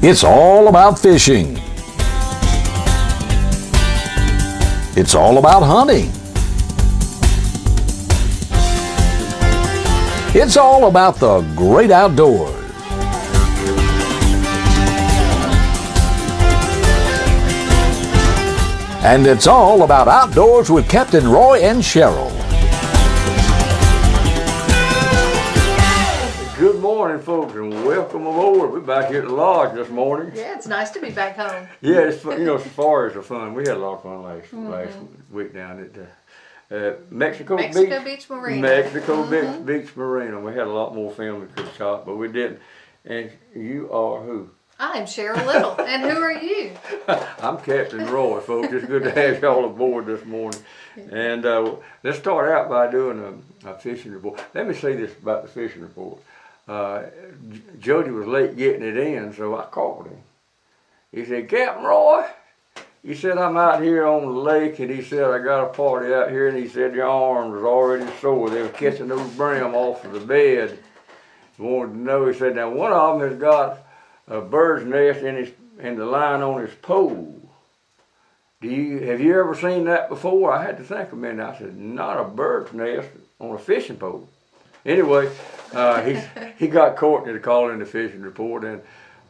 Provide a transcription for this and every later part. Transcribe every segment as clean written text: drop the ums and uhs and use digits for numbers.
It's all about fishing. It's all about hunting. It's all about the great outdoors. And it's all about outdoors with Captain Roy and Cheryl. Good morning, folks, and welcome aboard. We're back here at the lodge this morning. Yeah, it's nice to be back home. Yeah, it's fun, safaris are fun. We had a lot of fun last week down at Mexico Beach Marina. Mexico Beach Marina. We had a lot more film we could have shot, but we didn't. And you are who? I'm Cheryl Little, and who are you? I'm Captain Roy, folks. It's good to have y'all aboard this morning. And let's start out by doing a fishing report. Let me say this about the fishing report. Jody was late getting it in, so I called him. He said, Captain Roy, he said, I'm out here on the lake, and he said, I got a party out here, and he said, your arm was already sore. They were catching those brim off of the bed. He wanted to know, he said, now one of them has got a bird's nest in the line on his pole. Have you ever seen that before? I had to think a minute. I said, not a bird's nest on a fishing pole. Anyway, he got Courtney to call in the fishing report, and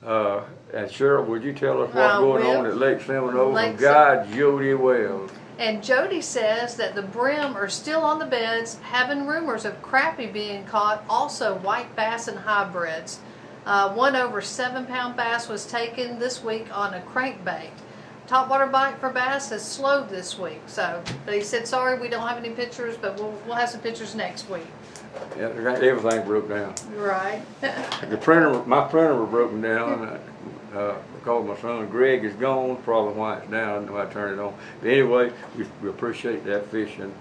Cheryl, would you tell us what's going on at Lake Seminole from Guide Jody Wells? And Jody says that the brim are still on the beds, having rumors of crappie being caught, also white bass and hybrids. One over 7-pound bass was taken this week on a crankbait. Topwater bite for bass has slowed this week, but he said, sorry, we don't have any pictures, but we'll have some pictures next week. Yeah, everything broke down. Right. My printer was broken down. Because my son Greg is gone, probably why it's down. I don't know how to turn it on. But anyway, we appreciate that fishing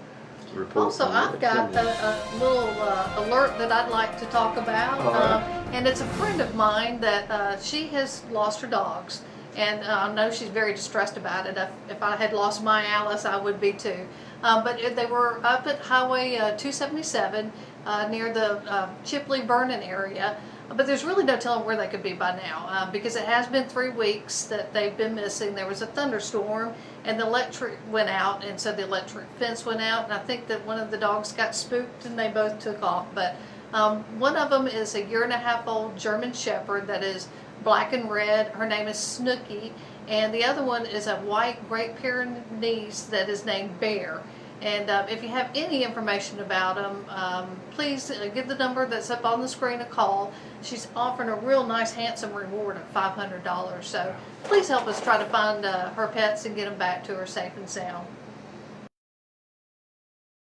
report. Also, I've got a little alert that I'd like to talk about, and it's a friend of mine that she has lost her dogs, and I know she's very distressed about it. If I had lost my Alice, I would be too. But they were up at Highway 277 near the Chipley-Vernon area. But there's really no telling where they could be by now because it has been 3 weeks that they've been missing. There was a thunderstorm and the electric went out, and so the electric fence went out, and I think that one of the dogs got spooked and they both took off. But one of them is a 1.5-year-old German Shepherd that is black and red. Her name is Snooky, and the other one is a white Great Pyrenees that is named Bear. And if you have any information about them, please give the number that's up on the screen a call. She's offering a real nice, handsome reward of $500. So please help us try to find her pets and get them back to her safe and sound.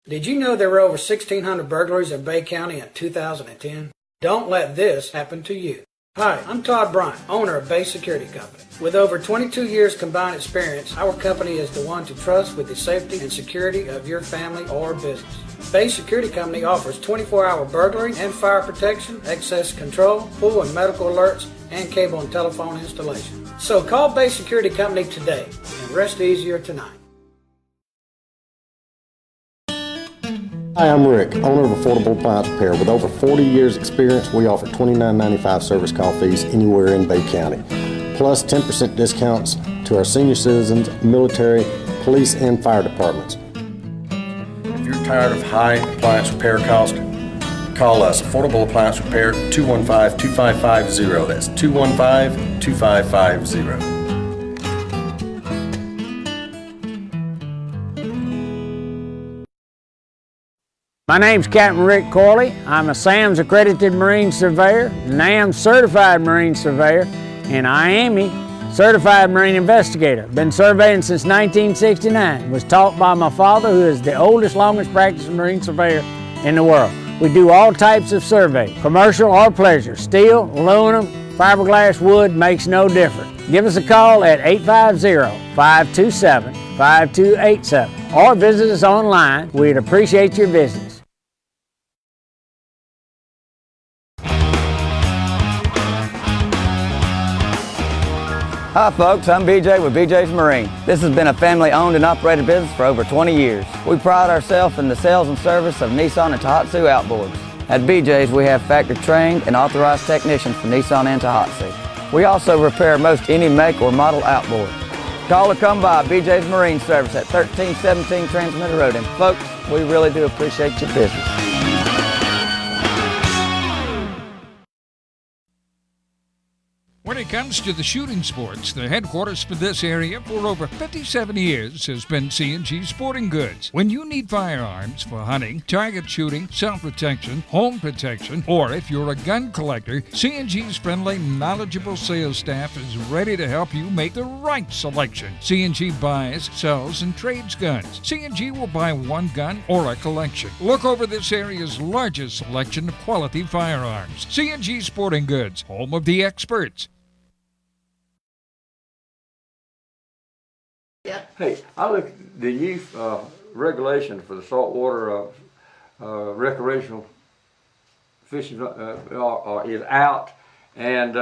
Did you know there were over 1,600 burglaries in Bay County in 2010? Don't let this happen to you. Hi, I'm Todd Bryant, owner of Bay Security Company. With over 22 years combined experience, our company is the one to trust with the safety and security of your family or business. Bay Security Company offers 24-hour burglary and fire protection, access control, pool and medical alerts, and cable and telephone installation. So call Bay Security Company today and rest easier tonight. Hi, I'm Rick, owner of Affordable Appliance Repair. With over 40 years experience, we offer $29.95 service call fees anywhere in Bay County, plus 10% discounts to our senior citizens, military, police, and fire departments. If you're tired of high appliance repair costs, call us, Affordable Appliance Repair, 215-2550. That's 215-2550. My name's Captain Rick Corley. I'm a SAMS accredited Marine Surveyor, NAMS certified Marine Surveyor, and IAME certified Marine Investigator. Been surveying since 1969. Was taught by my father, who is the oldest, longest practicing Marine Surveyor in the world. We do all types of survey, commercial or pleasure. Steel, aluminum, fiberglass, wood, makes no difference. Give us a call at 850-527-5287 or visit us online. We'd appreciate your business. Hi folks, I'm BJ with BJ's Marine. This has been a family-owned and operated business for over 20 years. We pride ourselves in the sales and service of Nissan and Tohatsu outboards. At BJ's, we have factory-trained and authorized technicians for Nissan and Tohatsu. We also repair most any make or model outboard. Call or come by BJ's Marine Service at 1317 Transmitter Road. And folks, we really do appreciate your business. When it comes to the shooting sports, the headquarters for this area for over 57 years has been C&G Sporting Goods. When you need firearms for hunting, target shooting, self-protection, home protection, or if you're a gun collector, C&G's friendly, knowledgeable sales staff is ready to help you make the right selection. C&G buys, sells, and trades guns. C&G will buy one gun or a collection. Look over this area's largest selection of quality firearms. C&G Sporting Goods, home of the experts. Yeah. Hey, I looked at the new regulation for the saltwater recreational fishing is out, and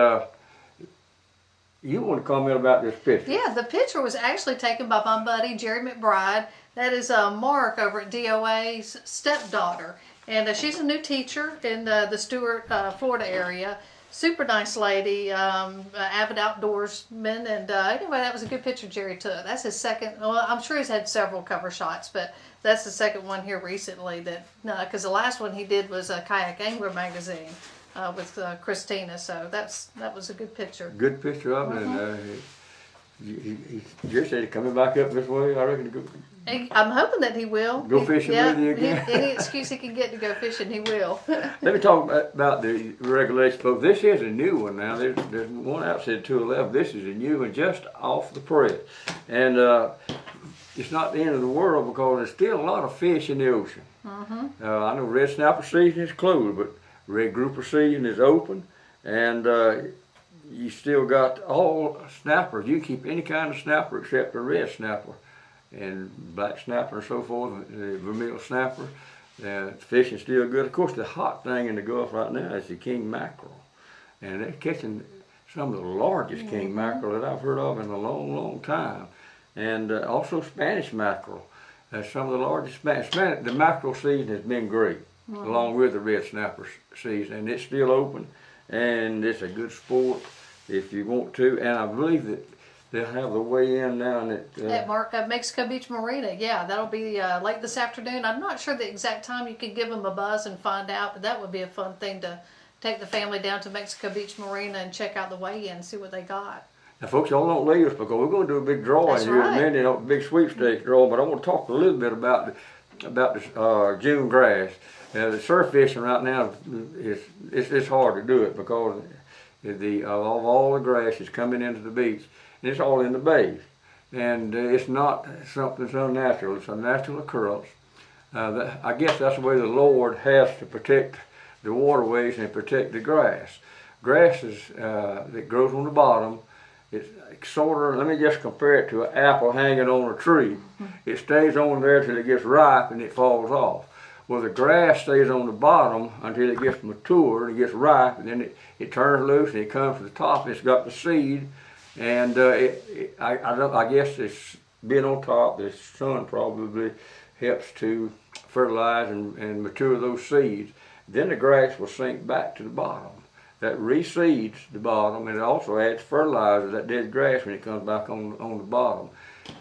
you want to comment about this picture? Yeah, the picture was actually taken by my buddy Jerry McBride. That is Mark over at DOA's stepdaughter, and she's a new teacher in the Stuart, Florida area. Super nice lady, avid outdoorsman, and anyway, that was a good picture Jerry took. That's his second. Well, I'm sure he's had several cover shots, but that's the second one here recently. That because the last one he did was a Kayak Angler magazine with Christina. So that was a good picture. Good picture of it, and he just said coming back up this way. I reckon. I'm hoping that he will. Go fishing with you again? Any excuse he can get to go fishing, he will. Let me talk about the regulation, folks. This is a new one now. There's one out said 211. This is a new one just off the press. And it's not the end of the world because there's still a lot of fish in the ocean. I know red snapper season is closed, but red grouper season is open. And you still got all snappers. You keep any kind of snapper except a red snapper. And black snapper and so forth, the vermeil snapper. Fishing's still good. Of course, the hot thing in the Gulf right now is the king mackerel. And they're catching some of the largest king mackerel that I've heard of in a long, long time. And also Spanish mackerel. Some of the largest the mackerel season has been great, along with the red snapper season. And it's still open, and it's a good sport if you want to. And I believe that they'll have the weigh-in now At Mexico Beach Marina. Yeah, that'll be late this afternoon. I'm not sure the exact time. You can give them a buzz and find out, but that would be a fun thing to take the family down to Mexico Beach Marina and check out the weigh-in and see what they got. Now, folks, y'all don't leave us because we're going to do a big draw in here in a minute, a big sweepstakes draw, but I want to talk a little bit about this June grass. The surf fishing right now, it's hard to do it because of all the grass is coming into the beach. And it's all in the bays. And it's not something that's unnatural. It's a natural occurrence. I guess that's the way the Lord has to protect the waterways and protect the grass. Grass that grows on the bottom, it's sort of, let me just compare it to an apple hanging on a tree. It stays on there till it gets ripe and it falls off. Well, the grass stays on the bottom until it gets mature and it gets ripe, and then it turns loose and it comes to the top and it's got the seed. And I guess it's being on top, the sun probably helps to fertilize and mature those seeds. Then the grass will sink back to the bottom. That reseeds the bottom, and it also adds fertilizer, that dead grass, when it comes back on the bottom.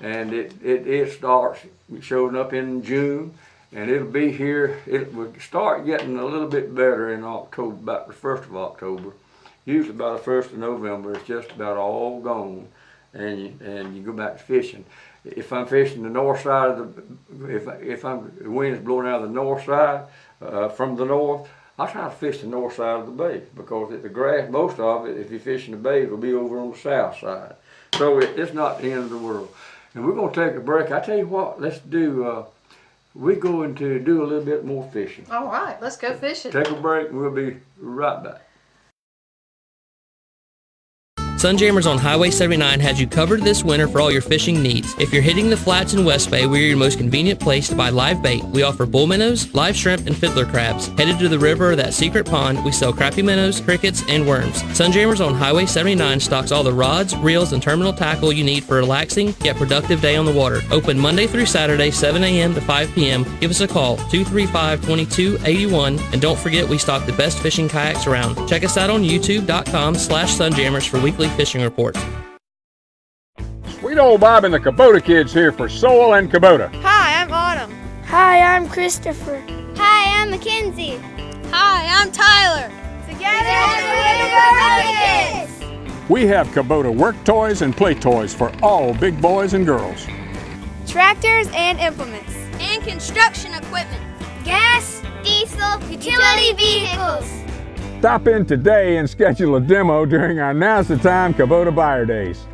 And it starts showing up in June, and it'll be here. It will start getting a little bit better in October, about the 1st of October. Usually by the 1st of November, it's just about all gone, and you go back to fishing. If I'm fishing the north side of the wind's blowing out of the north side, from the north, I try to fish the north side of the bay because the grass, most of it, if you fish in the bay, will be over on the south side. So it's not the end of the world. And we're going to take a break. I tell you what, let's do. We're going to do a little bit more fishing. All right, let's go fishing. Take a break, and we'll be right back. Sunjammers on Highway 79 has you covered this winter for all your fishing needs. If you're hitting the flats in West Bay, we're your most convenient place to buy live bait. We offer bull minnows, live shrimp, and fiddler crabs. Headed to the river or that secret pond, we sell crappie minnows, crickets, and worms. Sunjammers on Highway 79 stocks all the rods, reels, and terminal tackle you need for a relaxing yet productive day on the water. Open Monday through Saturday, 7 a.m. to 5 p.m. Give us a call, 235-2281, and don't forget we stock the best fishing kayaks around. Check us out on youtube.com/sunjammers for weekly fishing reports. Sweet old Bob and the Kubota kids here for Soil and Kubota. Hi, I'm Autumn. Hi, I'm Christopher. Hi, I'm Mackenzie. Hi, I'm Tyler. Together we're the Kubota Kids. We have Kubota work toys and play toys for all big boys and girls. Tractors and implements. And construction equipment. Gas, diesel, utility vehicles. Stop in today and schedule a demo during our Now's the Time Kubota Buyer Days.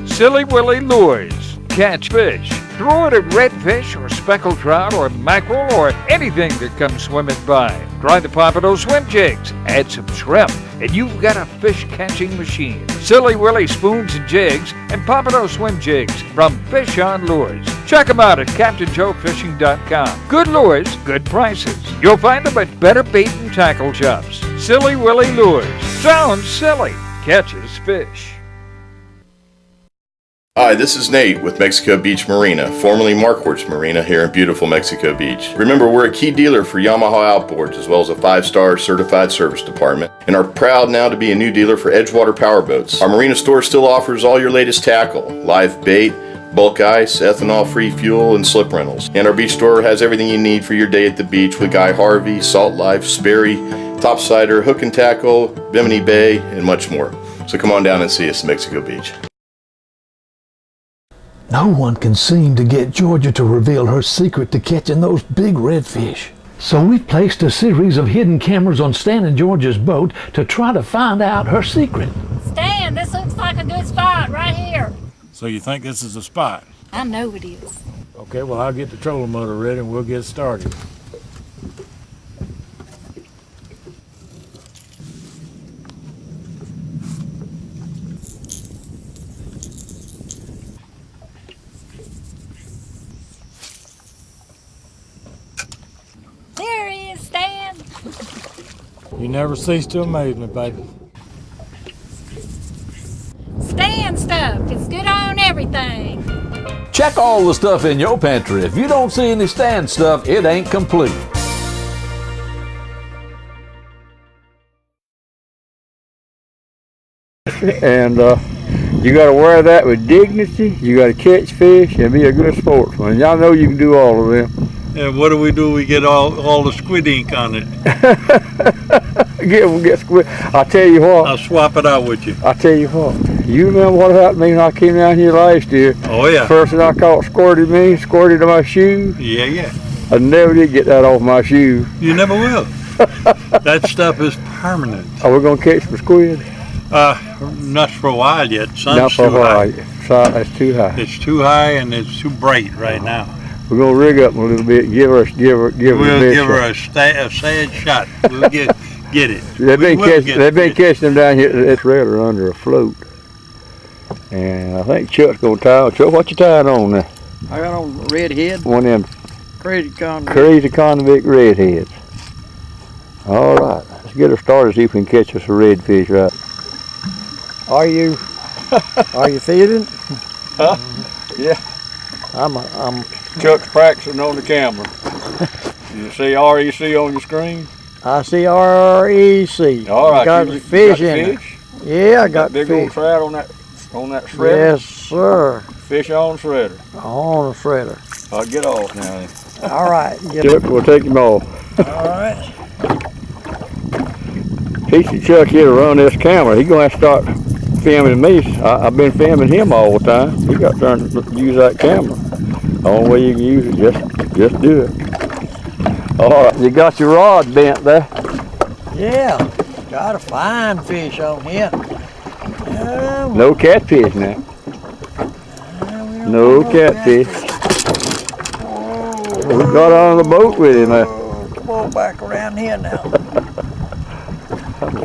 Silly Willy Lures. Catch fish. Throw it at redfish or speckled trout or mackerel or anything that comes swimming by. Try the Pompano swim jigs. Add some shrimp and you've got a fish catching machine. Silly Willy spoons and jigs and Pompano swim jigs from Fish on Lures. Check them out at CaptainJoeFishing.com. Good lures, good prices. You'll find them at better bait and tackle shops. Silly Willy Lures. Sounds silly. Catches fish. Hi, this is Nate with Mexico Beach Marina, formerly Markwart's Marina here in beautiful Mexico Beach. Remember, we're a key dealer for Yamaha outboards as well as a 5-star certified service department and are proud now to be a new dealer for Edgewater powerboats. Our marina store still offers all your latest tackle, live bait, bulk ice, ethanol-free fuel, and slip rentals. And our beach store has everything you need for your day at the beach with Guy Harvey, Salt Life, Sperry, Topsider, Hook and Tackle, Bimini Bay, and much more. So come on down and see us in Mexico Beach. No one can seem to get Georgia to reveal her secret to catching those big redfish. So we've placed a series of hidden cameras on Stan and Georgia's boat to try to find out her secret. Stan, this looks like a good spot right here. So you think this is a spot? I know it is. Okay, well I'll get the trolling motor ready and we'll get started. There he is, Stan. You never cease to amaze me, baby. Stan stuff is good on everything. Check all the stuff in your pantry. If you don't see any Stan stuff, it ain't complete. And you got to wear that with dignity. You got to catch fish and be a good sportsman. Y'all know you can do all of them. And what do? We get all the squid ink on it. Get squid. I'll tell you what. I'll swap it out with you. I'll tell you what. You remember what happened to me when I came down here last year? Oh yeah. First thing I caught squirted to my shoe. Yeah. I never did get that off my shoe. You never will. That stuff is permanent. Are we gonna catch some squid? Not for a while yet. Sun's Not for a too while. high. It's too high. It's too high and it's too bright right now. We're gonna rig up a little bit. Give her We'll a give her a sad shot. We'll get it. They've been catching them down here. It's redder under a float. And I think Chuck's gonna tie. Chuck, what you tying on there? I got on redhead. One of them Crazy convict. crazy convict redheads. All right, let's get her started. See if we can catch us a redfish, right? Are you feeding? Huh? Yeah. I'm Chuck's practicing on the camera. You see REC on your screen? I see REC. All right, Got you fish got in fish? it. Yeah, I got Big fish. old trout on that shredder? Yes, sir. Fish on shredder. On a shredder. I'll get off now then. All right. Chuck, we'll take him off. All right. Teaching Chuck here to run this camera. He's gonna have to start filming me. I've been filming him all the time. He got to learn to use that camera. The only way you can use it, just do it. All right, you got your rod bent there. Yeah, got a fine fish on here. No catfish now. No catfish. We got on the boat with him there. Come on back around here now.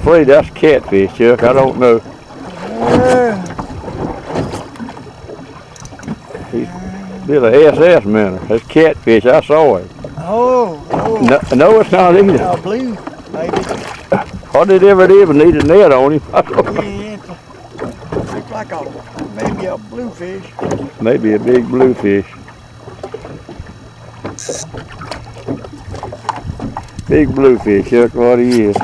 afraid that's catfish, Chuck. I don't know. He did a SS minnow. That's catfish. I saw it. Oh. No, it's not either. A blue, maybe. What did ever even need a net on him? Looks like maybe a bluefish. Maybe a big bluefish. Big bluefish, look what he is.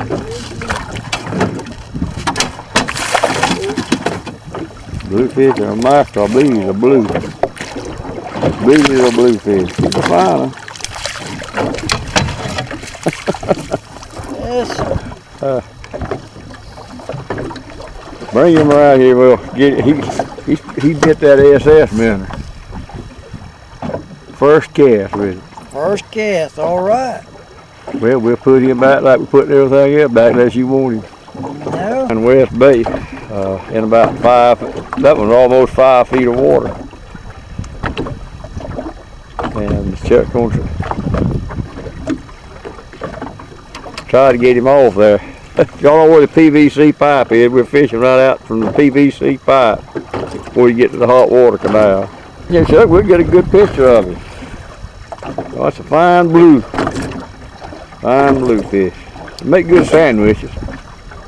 Bluefish or a master, I believe he's a blue. I believe he's a bluefish. He's a fine one. Yes. Bring him around here, we'll get he bit that SS minnow. First cast with it. First cast, all right. Well, we'll put him back like we put everything else back unless you want him. No. In West Bay, in about that one's almost 5 feet of water. And Chuck gonna try to get him off there. Y'all know where the PVC pipe is. We're fishing right out from the PVC pipe before you get to the hot water canal. Yeah, Chuck, we'll get a good picture of him. Oh, that's a fine bluefish. They make good sandwiches.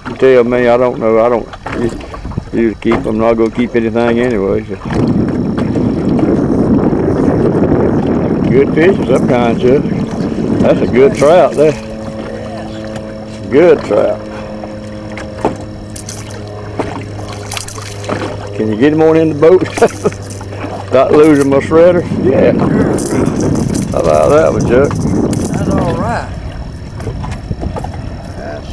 You tell me, I don't know. I don't usually keep them. I'm not going to keep anything anyway. So. Good fish of some kind, Chuck. That's a good trout there. Good trout. Can you get him on in the boat? Not losing my shredder? Yeah. How about that one, Chuck? That's all right. That's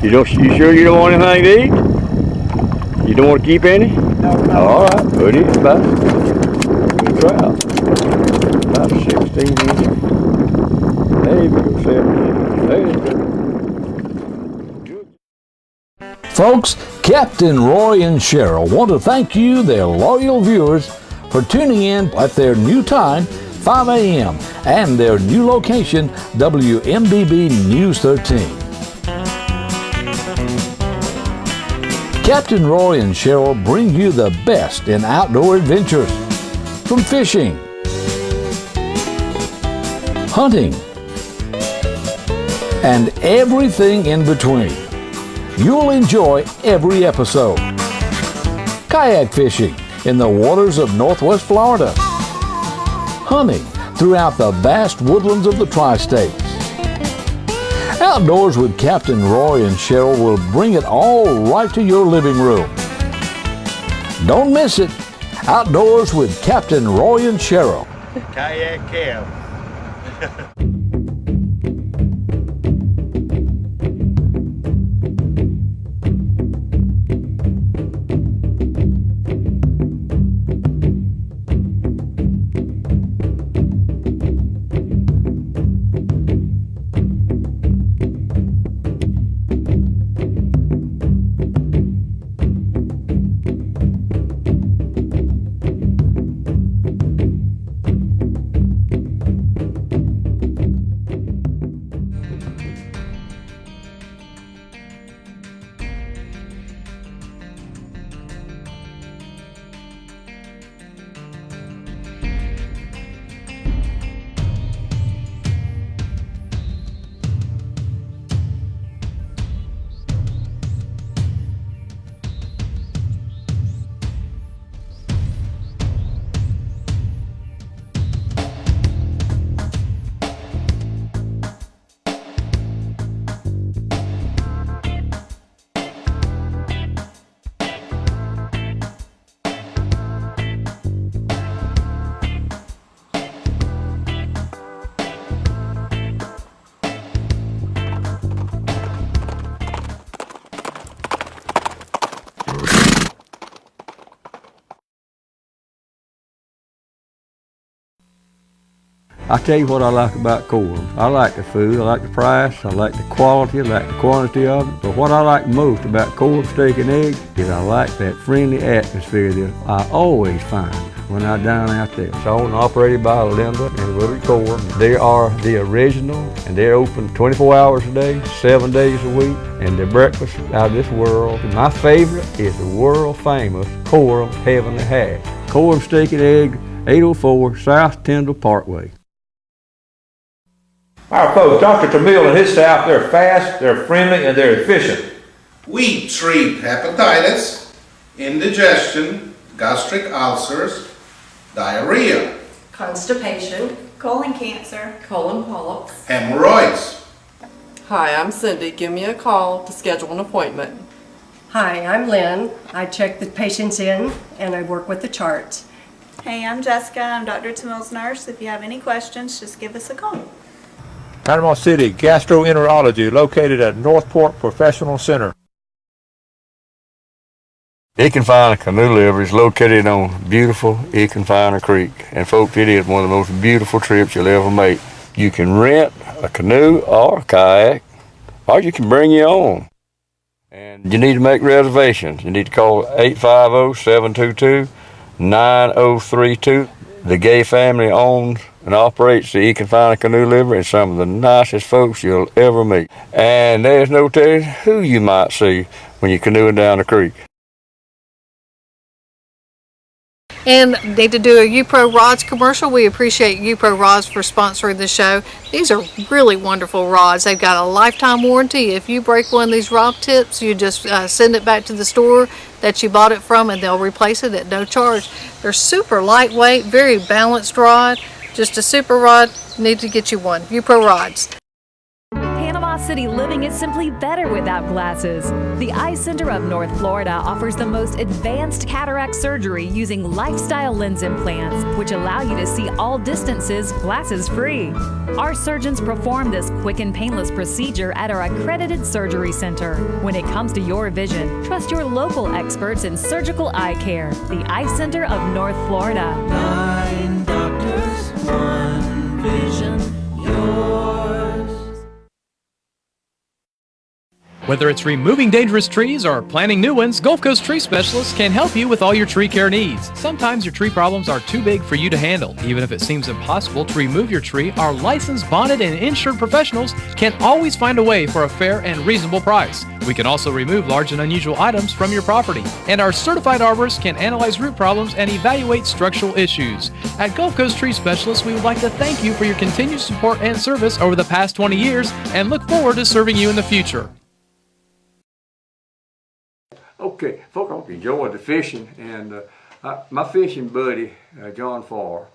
You sure you don't want anything to eat? You don't want to keep any? No. All right, put it back. Good trout. About 16 inches. There you go, 17. There you go. Folks, Captain Roy and Cheryl want to thank you, their loyal viewers, for tuning in at their new time, 5 a.m., and their new location, WMBB News 13. Captain Roy and Cheryl bring you the best in outdoor adventures, from fishing, hunting, and everything in between. You'll enjoy every episode. Kayak fishing in the waters of Northwest Florida. Hunting throughout the vast woodlands of the tri-states. Outdoors with Captain Roy and Cheryl will bring it all right to your living room. Don't miss it. Outdoors with Captain Roy and Cheryl. Kayak cab. I tell you what I like about Coram. I like the food, I like the price, I like the quality, I like the quantity of it. But what I like most about Coram Steak and Eggs is I like that friendly atmosphere that I always find when I down out there. It's owned and operated by Linda and Willie Core. They are the original, and they're open 24 hours a day, 7 days a week, and their breakfast out of this world. And my favorite is the world famous Coram Heavenly Hash. Coram Steak and Egg, 804 South Tyndall Parkway. Our folks, Dr. Tamil and his staff, they're fast, they're friendly, and they're efficient. We treat hepatitis, indigestion, gastric ulcers, diarrhea, constipation, colon cancer, colon polyps, hemorrhoids. Hi, I'm Cindy. Give me a call to schedule an appointment. Hi, I'm Lynn. I check the patients in and I work with the charts. Hey, I'm Jessica. I'm Dr. Tamil's nurse. If you have any questions, just give us a call. Panama City Gastroenterology, located at Northport Professional Center. Econfiner Canoe Liver is located on beautiful Econfiner Creek. And folks, it is one of the most beautiful trips you'll ever make. You can rent a canoe or a kayak, or you can bring your own. And you need to make reservations. You need to call 850-722-9032. The Gay family owns and operates the Econfiner Canoe Liver, and some of the nicest folks you'll ever meet. And there's no telling who you might see when you're canoeing down the creek. And need to do a UPRO Rods commercial. We appreciate UPRO Rods for sponsoring the show. These are really wonderful rods. They've got a lifetime warranty. If you break one of these rod tips, you just send it back to the store that you bought it from and they'll replace it at no charge. They're super lightweight, very balanced rod. Just a super rod. Need to get you one. UPRO Rods. Panama City living is simply better without glasses. The Eye Center of North Florida offers the most advanced cataract surgery using lifestyle lens implants, which allow you to see all distances glasses free. Our surgeons perform this quick and painless procedure at our accredited surgery center. When it comes to your vision, trust your local experts in surgical eye care. The Eye Center of North Florida. 9 doctors, 1 vision, yours. Whether it's removing dangerous trees or planting new ones, Gulf Coast Tree Specialists can help you with all your tree care needs. Sometimes your tree problems are too big for you to handle. Even if it seems impossible to remove your tree, our licensed, bonded, and insured professionals can always find a way for a fair and reasonable price. We can also remove large and unusual items from your property. And our certified arborists can analyze root problems and evaluate structural issues. At Gulf Coast Tree Specialists, we would like to thank you for your continued support and service over the past 20 years and look forward to serving you in the future. Okay, folks, I hope you enjoyed the fishing, and my fishing buddy, John Farr,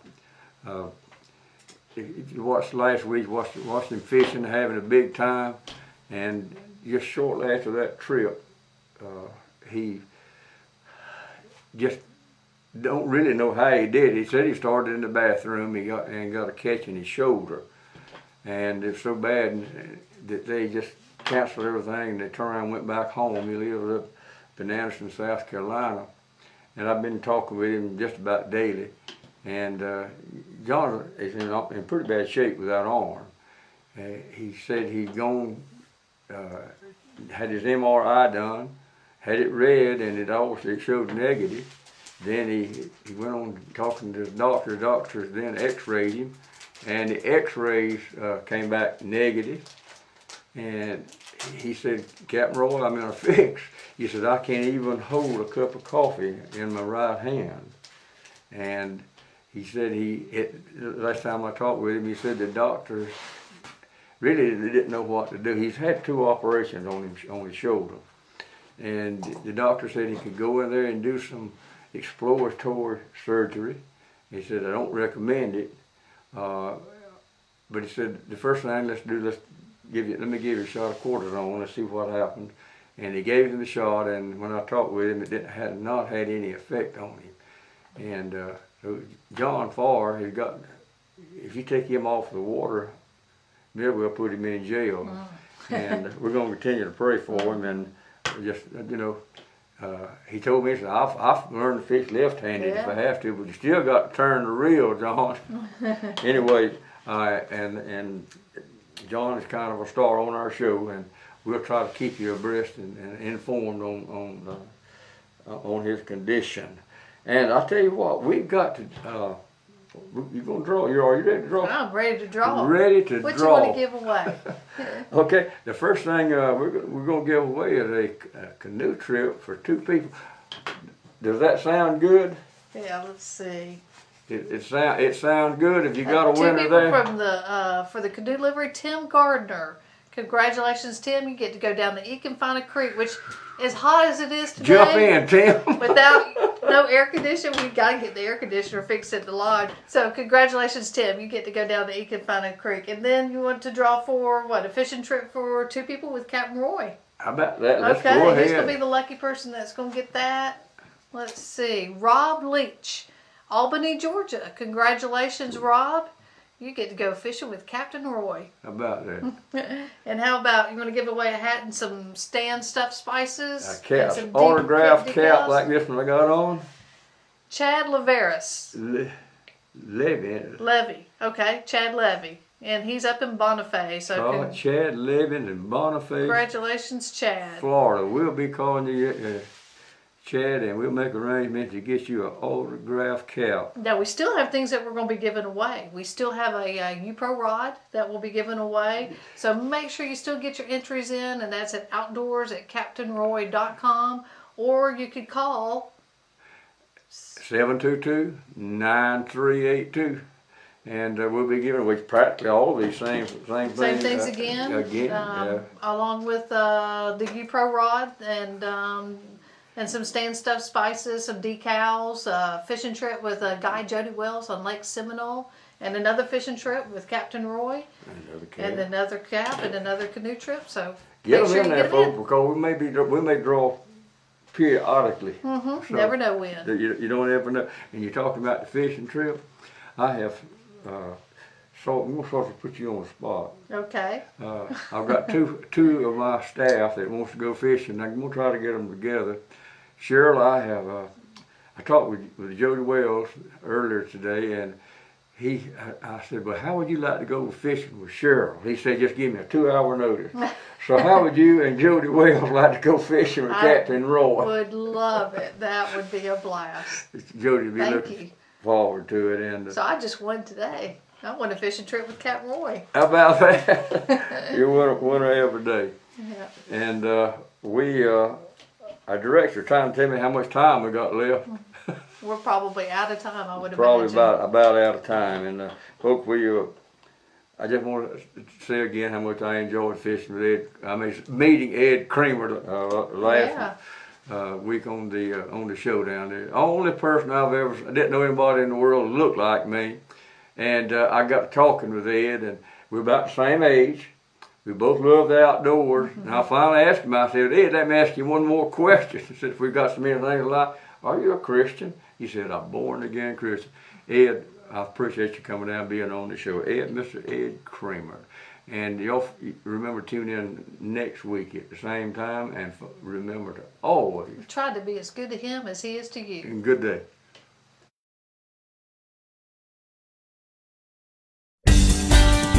if you watched last week, watched him fishing, having a big time, and just shortly after that trip, he just don't really know how he did it. He said he started in the bathroom, he got a catch in his shoulder, and it's so bad that they just canceled everything, and they turned around and went back home. He lived up in Anderson, South Carolina, and I've been talking with him just about daily. And John is in pretty bad shape without arm. He said he'd gone, had his MRI done, had it read, and it showed negative. Then he went on talking to the doctor. The doctors then X-rayed him, and the X-rays came back negative. And he said, "Captain Roy, I'm in a fix." He said, "I can't even hold a cup of coffee in my right hand." And he said last time I talked with him, he said the doctors really didn't know what to do. He's had 2 operations on his shoulder. And the doctor said he could go in there and do some exploratory surgery. He said, "I don't recommend it." But he said, "The first thing let me give you a shot of cortisone, let's see what happens." And he gave him the shot, and when I talked with him, it had not had any effect on him. And so John Farr has got, if you take him off the water, maybe we'll put him in jail. And we're going to continue to pray for him. And just, he told me, he said, I've learned to fish left-handed if I have to, but you still got to turn the reel, John. Anyway, and John is kind of a star on our show, and we'll try to keep you abreast and informed on his condition. And I tell you what, we've got to, you gonna draw, are you ready to draw? I'm ready to draw. Ready to what draw. What you want to give away? Okay, the first thing we're gonna give away is a canoe trip for 2 people. Does that sound good? Yeah, let's see. It sounds good. If you got a winner 2 people there. from the for the canoe delivery, Tim Gardner. Congratulations, Tim. You get to go down the Econfina Creek, which, as hot as it is today, Jump in, Tim. without no air conditioning, we've got to get the air conditioner fixed at the lodge. So congratulations, Tim. You get to go down the Econfina Creek. And then you want to draw for, what, a fishing trip for 2 people with Captain Roy. How about that? Let's Okay, go ahead. who's going to be the lucky person that's going to get that? Let's see. Rob Leach, Albany, Georgia. Congratulations, Rob. You get to go fishing with Captain Roy. How about that? And how about, you want to give away a hat and some Stan stuffed spices? A cap, and some autographed decals? cap like this one I got on. Chad Leveris. Levy. Okay, Chad Levy. And he's up in Bonifay. So Chad Levin in Bonifay, congratulations, Chad. Florida. We'll be calling you, Chad, and we'll make arrangements to get you an autographed cap. Now, we still have things that we're going to be giving away. We still have a U-Pro rod that will be given away. So make sure you still get your entries in, and that's at outdoors@captainroy.com, or you could call 722-9382. And we'll be giving away practically all of these same things. Same things again. Yeah. Along with the U-Pro rod and some Stan stuffed spices, some decals, fishing trip with Guy Jody Wells on Lake Seminole, and another fishing trip with Captain Roy, and another cap, and another canoe trip. So get make them sure in you there, get them folks, because we may draw periodically. So, never know when. You don't ever know. And you're talking about the fishing trip. I have. So I'm gonna sort of put you on the spot. Okay. I've got two of my staff that wants to go fishing. I'm gonna try to get them together. Cheryl, I talked with Jody Wells earlier today, and I said, well, how would you like to go fishing with Cheryl? He said, just give me a 2-hour notice. So how would you and Jody Wells like to go fishing with Captain Roy? I would love it. That would be a blast. Jody would be Thank looking you. forward to it. And So I just won today. I won a fishing trip with Captain Roy. how about that? You're winner every day. Yeah. And our director trying to tell me how much time we got left. We're probably out of time, I would Probably imagine. about out of time. And folks, I just want to say again how much I enjoyed fishing with meeting Ed Creamer last week on the show down there. Only person I didn't know anybody in the world that looked like me. And I got talking with Ed, and we're about the same age. We both love the outdoors. And I finally asked him, I said, Ed, let me ask you one more question. Since we've got so many things alike, are you a Christian? He said, I'm born again Christian. Ed, I appreciate you coming down and being on the show. Ed, Mr. Ed Creamer. And y'all remember tune in next week at the same time, and remember to always Try to be as good to him as he is to you. and good day.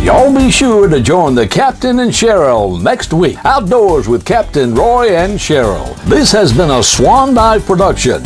Y'all be sure to join the Captain and Cheryl next week. Outdoors with Captain Roy and Cheryl. This has been a Swan Dive production.